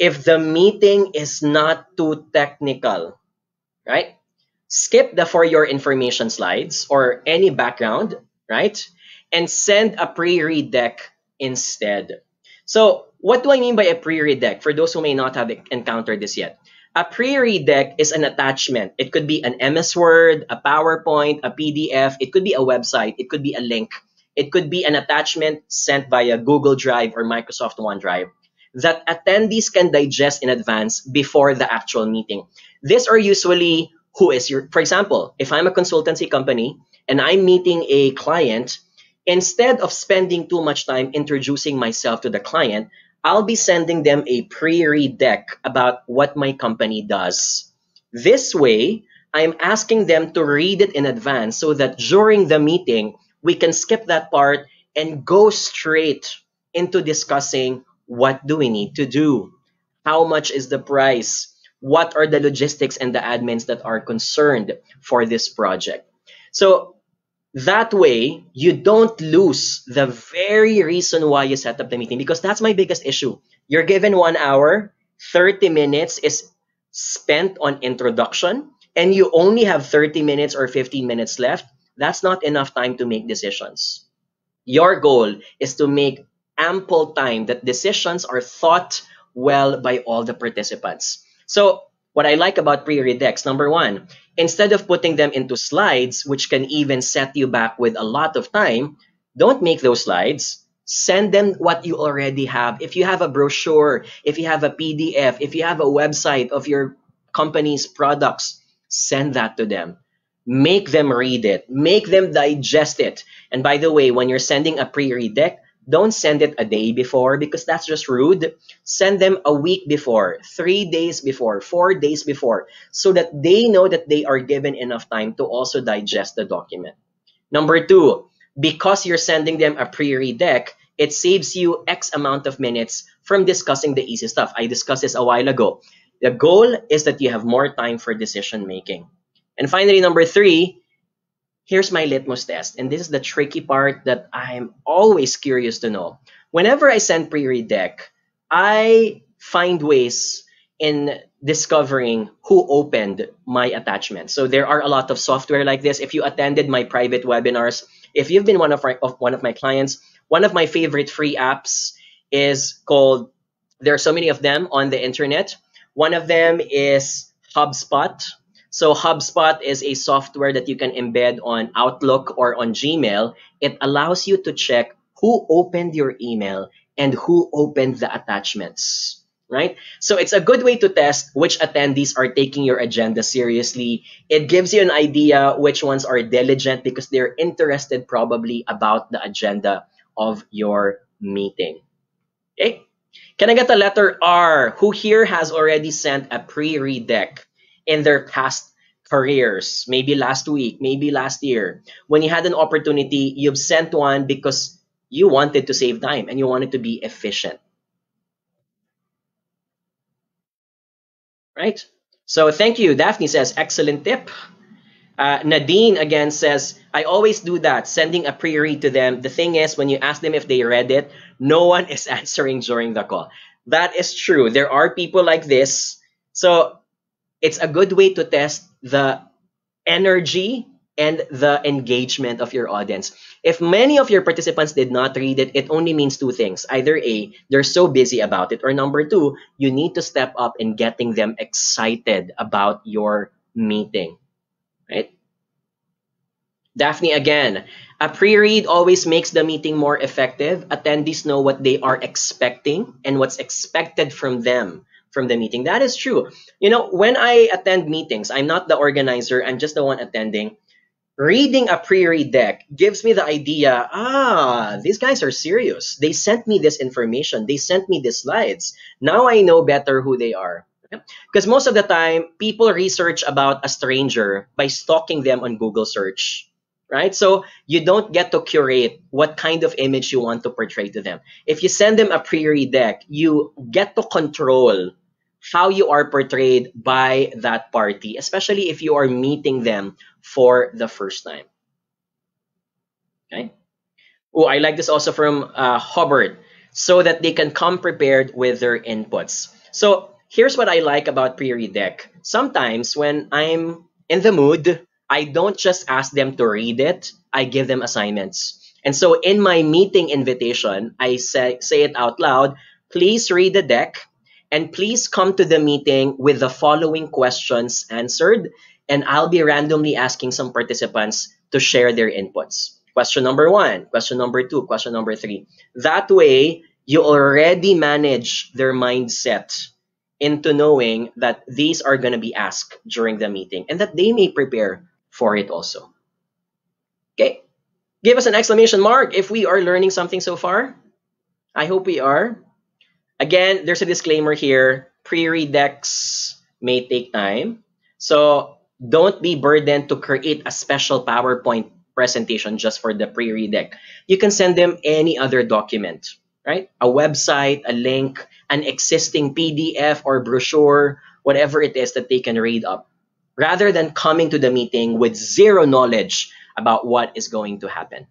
if the meeting is not too technical, right? Skip the for your information slides or any background, right? And send a pre-read deck instead. So what do I mean by a pre-read deck? For those who may not have encountered this yet, a pre-read deck is an attachment. It could be an MS Word, a PowerPoint, a PDF. It could be a website. It could be a link. It could be an attachment sent via Google Drive or Microsoft OneDrive that attendees can digest in advance before the actual meeting. These are usually for example, if I'm a consultancy company and I'm meeting a client, instead of spending too much time introducing myself to the client, I'll be sending them a pre-read deck about what my company does. This way, I'm asking them to read it in advance so that during the meeting, we can skip that part and go straight into discussing what do we need to do? How much is the price? What are the logistics and the admins that are concerned for this project? So that way, you don't lose the very reason why you set up the meeting, because that's my biggest issue. You're given 1 hour, 30 minutes is spent on introduction, and you only have 30 minutes or 15 minutes left. That's not enough time to make decisions. Your goal is to make ample time that decisions are thought well by all the participants. So what I like about pre-read decks, number one, instead of putting them into slides, which can even set you back with a lot of time, don't make those slides. Send them what you already have. If you have a brochure, if you have a PDF, if you have a website of your company's products, send that to them. Make them read it. Make them digest it. And by the way, when you're sending a pre-read deck, don't send it a day before, because that's just rude. Send them a week before, 3 days before, 4 days before, so that they know that they are given enough time to also digest the document. Number two, because you're sending them a pre-read deck, it saves you X amount of minutes from discussing the easy stuff. I discussed this a while ago. The goal is that you have more time for decision making. And finally, number three, here's my litmus test, and this is the tricky part that I'm always curious to know. Whenever I send pre-read deck, I find ways in discovering who opened my attachment. So there are a lot of software like this. If you attended my private webinars, if you've been one of my clients, one of my favorite free apps is called, there are so many of them on the internet. One of them is HubSpot. So HubSpot is a software that you can embed on Outlook or on Gmail. It allows you to check who opened your email and who opened the attachments, right? So it's a good way to test which attendees are taking your agenda seriously. It gives you an idea which ones are diligent because they're interested probably about the agenda of your meeting. Okay? Can I get a letter R? Who here has already sent a pre-read deck in their past careers? Maybe last week, maybe last year. When you had an opportunity, you've sent one because you wanted to save time and you wanted to be efficient. Right? So thank you. Daphne says, excellent tip. Nadine again says, I always do that, sending a pre-read to them. The thing is, when you ask them if they read it, no one is answering during the call. That is true. There are people like this. So it's a good way to test the energy and the engagement of your audience. If many of your participants did not read it, it only means two things. Either A, they're so busy about it, or number two, you need to step up in getting them excited about your meeting. Right? Daphne again, a pre-read always makes the meeting more effective. Attendees know what they are expecting and what's expected from them from the meeting. That is true. You know, when I attend meetings, I'm not the organizer, I'm just the one attending. Reading a pre-read deck gives me the idea, these guys are serious. They sent me this information. They sent me the slides. Now I know better who they are. Because most of the time, people research about a stranger by stalking them on Google search, right? So you don't get to curate what kind of image you want to portray to them. If you send them a pre-read deck, you get to control how you are portrayed by that party, especially if you are meeting them for the first time. Okay. Oh, I like this also from Hubbard, so that they can come prepared with their inputs. So here's what I like about pre-read deck. Sometimes when I'm in the mood, I don't just ask them to read it, I give them assignments. And so in my meeting invitation, I say it out loud, please read the deck and please come to the meeting with the following questions answered, and I'll be randomly asking some participants to share their inputs. Question number 1, question number 2, question number 3. That way, you already manage their mindset into knowing that these are going to be asked during the meeting and that they may prepare for it also. Okay, give us an exclamation mark if we are learning something so far. I hope we are. Again, there's a disclaimer here. Pre-read decks may take time. So don't be burdened to create a special PowerPoint presentation just for the pre-read deck. You can send them any other document, right? A website, a link, an existing PDF or brochure, whatever it is that they can read up, rather than coming to the meeting with zero knowledge about what is going to happen.